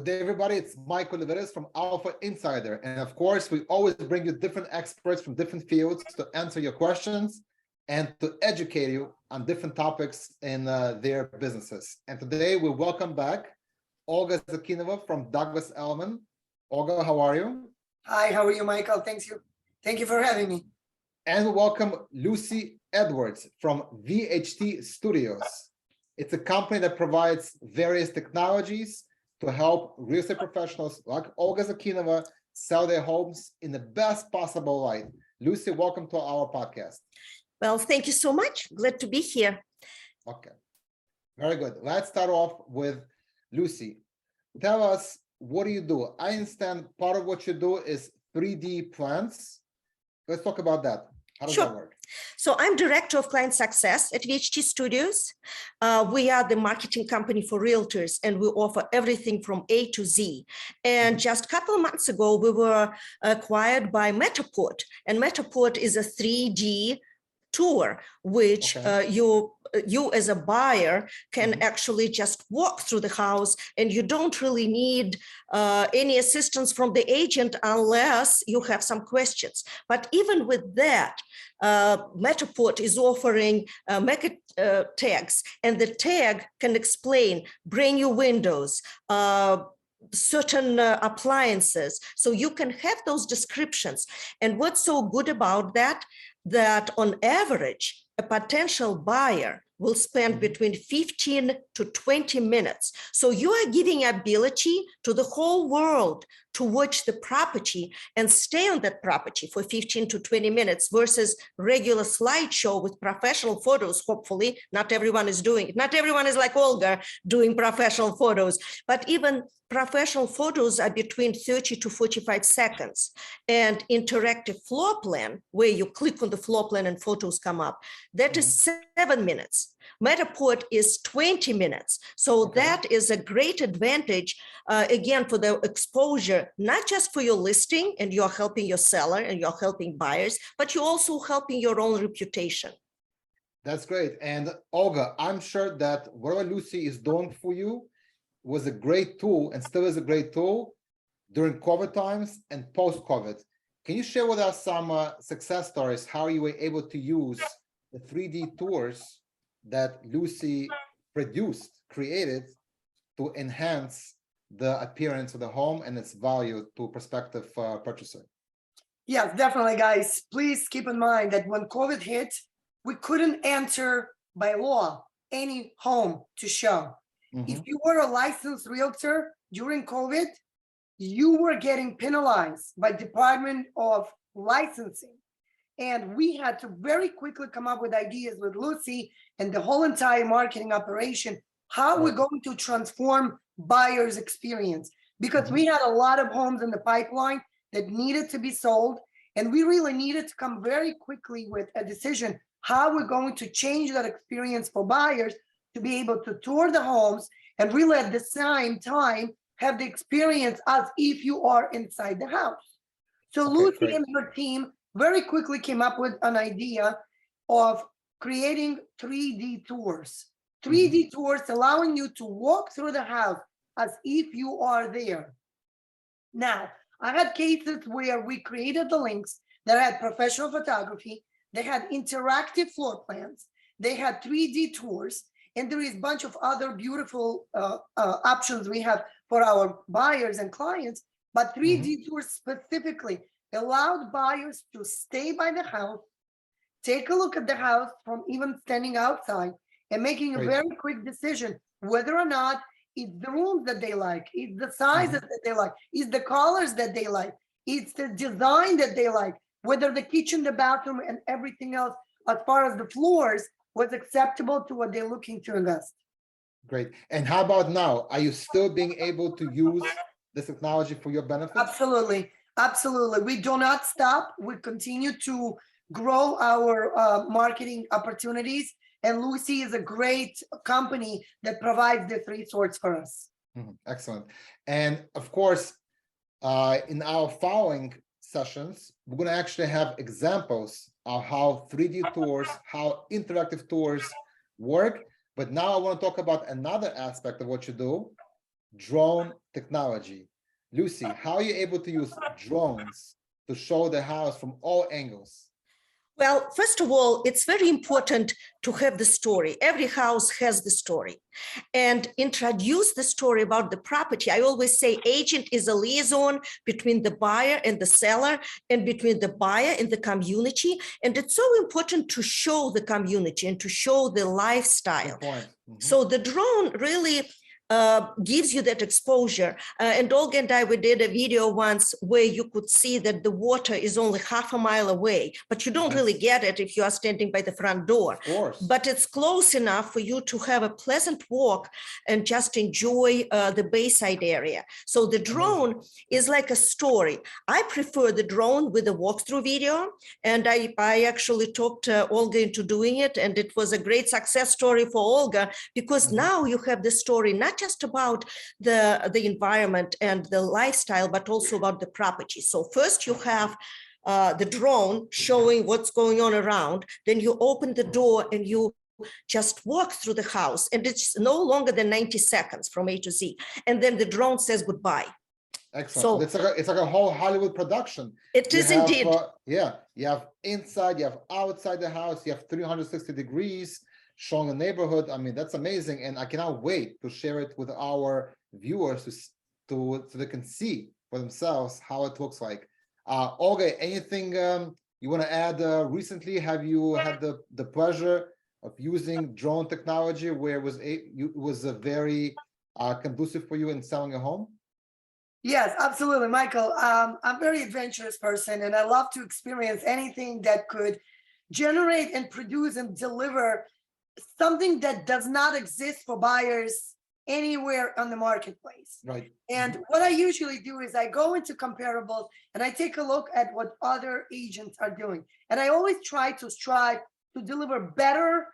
Good day, everybody. It's Michael Oliveres from Alpha Insider. And of course, we always bring you different experts from different fields to answer your questions and to educate you on different topics in their businesses. And today we welcome back Olga Zakinova from Douglas Elliman. Olga, how are you? Hi, how are you, Michael? Thank you for having me. And we welcome Lucy Edwards from VHT Studios. It's a company that provides various technologies to help real estate professionals like Olga Zakinova sell their homes in the best possible light. Lucy, welcome to our podcast. Well, thank you so much. Glad to be here. Okay, very good. Let's start off with Lucy. Tell us, what do you do? I understand part of what you do is 3D plans. Let's talk about that. How does that work? So I'm Director of Client Success at VHT Studios. We are the marketing company for realtors, and we offer everything from A to Z. And just a couple of months ago, we were acquired by Metaport, and Metaport is a 3D tour, which you as a buyer can actually just walk through the house, and you don't really need any assistance from the agent unless you have some questions. But even with that, Metaport is offering mega tags, and the tag can explain brand new windows, certain appliances, so you can have those descriptions. And what's so good about that, that on average, a potential buyer will spend between 15 to 20 minutes. So you are giving ability to the whole world to watch the property and stay on that property for 15 to 20 minutes versus regular slideshow with professional photos. Hopefully, not everyone is doing it. Not everyone is like Olga doing professional photos, but even professional photos are between 30 to 45 seconds. And interactive floor plan, where you click on the floor plan and photos come up, that is 7 minutes. Metaport is 20 minutes. So that is a great advantage, again, for the exposure, not just for your listing and you're helping your seller and you're helping buyers, but you're also helping your own reputation. That's great. And Olga, I'm sure that whatever Lucy is doing for you was a great tool and still is a great tool during COVID times and post-COVID. Can you share with us some success stories, how you were able to use the 3D tours that Lucy created to enhance the appearance of the home and its value to prospective purchaser? Yes, definitely, guys. Please keep in mind that when COVID hit, we couldn't enter by law any home to show. If you were a licensed realtor during COVID, you were getting penalized by Department of Licensing. And we had to very quickly come up with ideas with Lucy and the whole entire marketing operation, how we're going to transform buyers' experience. Because we had a lot of homes in the pipeline that needed to be sold. And we really needed to come very quickly with a decision, how we're going to change that experience for buyers to be able to tour the homes and really at the same time have the experience as if you are inside the house. So Lucy and her team very quickly came up with an idea of creating 3D tours. 3D tours allowing you to walk through the house as if you are there. Now, I had cases where we created the links that had professional photography, they had interactive floor plans, they had 3D tours, and there is a bunch of other beautiful options we have for our buyers and clients, but 3D tours specifically allowed buyers to stay by the house, take a look at the house from even standing outside and making a very quick decision whether or not it's the rooms that they like, it's the sizes that they like, it's the colors that they like, it's the design that they like, whether the kitchen, the bathroom, and everything else as far as the floors was acceptable to what they're looking to invest. Great. And how about now? Are you still being able to use this technology for your benefit? Absolutely. Absolutely. We do not stop. We continue to grow our marketing opportunities. And Lucy is a great company that provides this resource for us. Excellent. And of course, in our following sessions, we're going to actually have examples of how 3D tours, how interactive tours work. But now I want to talk about another aspect of what you do, drone technology. Lucy, how are you able to use drones to show the house from all angles? Well, first of all, it's very important to have the story. Every house has the story, and introduce the story about the property. I always say agent is a liaison between the buyer and the seller, and between the buyer and the community. And it's so important to show the community and to show the lifestyle. So the drone really gives you that exposure. And Olga and I, we did a video once where you could see that the water is only half a mile away, but you don't really get it if you are standing by the front door. Of course. But it's close enough for you to have a pleasant walk and just enjoy the Bayside area. So the drone is like a story. I prefer the drone with a walkthrough video, and I actually talked Olga into doing it, and it was a great success story for Olga, because now you have the story not just about the environment and the lifestyle, but also about the property. So first you have the drone showing what's going on around, then you open the door and you just walk through the house, and it's no longer than 90 seconds from A to Z. And then the drone says goodbye. Excellent. So it's like a whole Hollywood production. It is indeed. Yeah, you have inside, you have outside the house, you have 360 degrees showing the neighborhood. I mean, that's amazing, and I cannot wait to share it with our viewers so they can see for themselves how it looks like. Olga, anything you want to add? Recently, have you had the pleasure of using drone technology where it was very conducive for you in selling a home? Yes, absolutely, Michael. I'm a very adventurous person, and I love to experience anything that could generate and produce and deliver something that does not exist for buyers anywhere on the marketplace. Right. And what I usually do is I go into comparables and I take a look at what other agents are doing. And I always try to strive to deliver better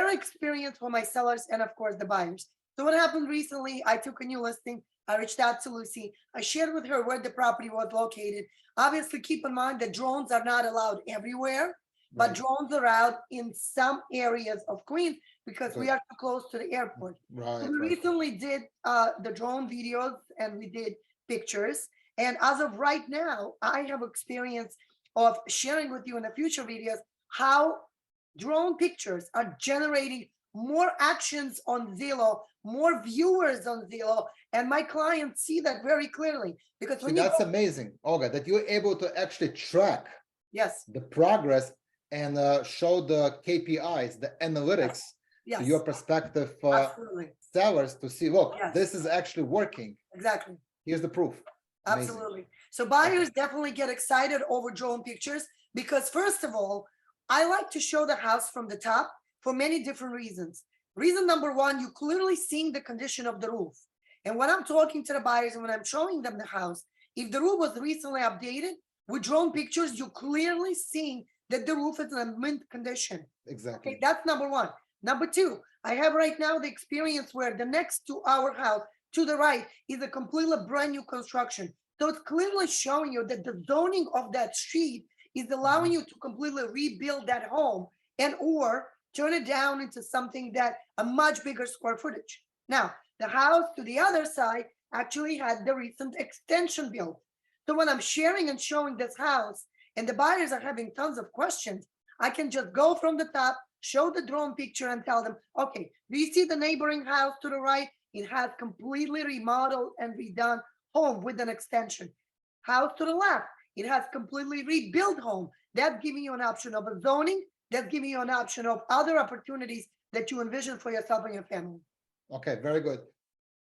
experience for my sellers and of course the buyers. So what happened recently, I took a new listing. I reached out to Lucy. I shared with her where the property was located. Obviously, keep in mind that drones are not allowed everywhere. But drones are out in some areas of Queens because we are too close to the airport. So we recently did the drone videos and we did pictures. And as of right now, I have experience of sharing with you in the future videos how drone pictures are generating more actions on Zillow, more viewers on Zillow, and my clients see that very clearly. Because when that's amazing, Olga, that you're able to actually track the progress and show the KPIs, the analytics to your prospective sellers to see, look, this is actually working. Exactly. Here's the proof. Absolutely. So buyers definitely get excited over drone pictures because first of all, I like to show the house from the top for many different reasons. Reason number one, you clearly seeing the condition of the roof. And when I'm talking to the buyers and when I'm showing them the house, if the roof was recently updated with drone pictures, you clearly seeing that the roof is in a mint condition. Exactly. Okay, that's number one. Number two, I have right now the experience where the next to our house to the right is a completely brand new construction. So it's clearly showing you that the zoning of that street is allowing you to completely rebuild that home and or turn it down into something that a much bigger square footage. Now, the house to the other side actually had the recent extension built. So when I'm sharing and showing this house, and the buyers are having tons of questions, I can just go from the top, show the drone picture and tell them, okay, do you see the neighboring house to the right? It has completely remodeled and redone home with an extension. House to the left, it has completely rebuilt home. That's giving you an option of a zoning. That's giving you an option of other opportunities that you envision for yourself and your family. Okay, very good.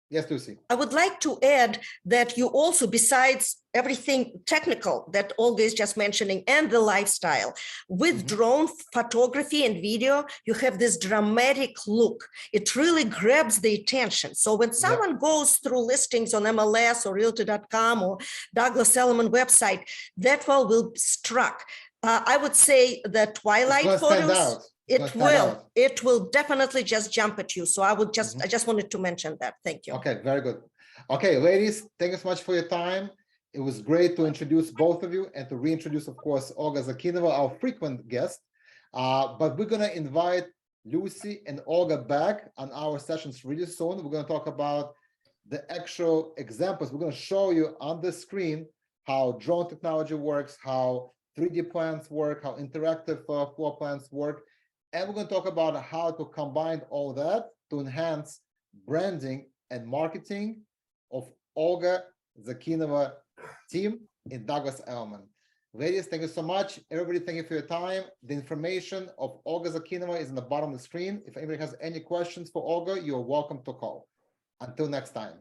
Yes, Lucy. I would like to add that you also, besides everything technical that Olga is just mentioning and the lifestyle, with drone photography and video, you have this dramatic look. It really grabs the attention. So when someone goes through listings on MLS or Realtor.com or Douglas Elliman website, that will be struck. I would say the twilight photos. It will definitely just jump at you. So I would I just wanted to mention that. Thank you. Okay, very good. Okay, ladies, thank you so much for your time. It was great to introduce both of you and to reintroduce, of course, Olga Zakinova, our frequent guest. But we're going to invite Lucy and Olga back on our sessions really soon. We're going to talk about the actual examples. We're going to show you on the screen how drone technology works, how 3D plans work, how interactive floor plans work. And we're going to talk about how to combine all that to enhance branding and marketing of Olga Zakinova team in Douglas Elliman. Ladies, thank you so much. Everybody, thank you for your time. The information of Olga Zakinova is on the bottom of the screen. If anybody has any questions for Olga, you're welcome to call. Until next time.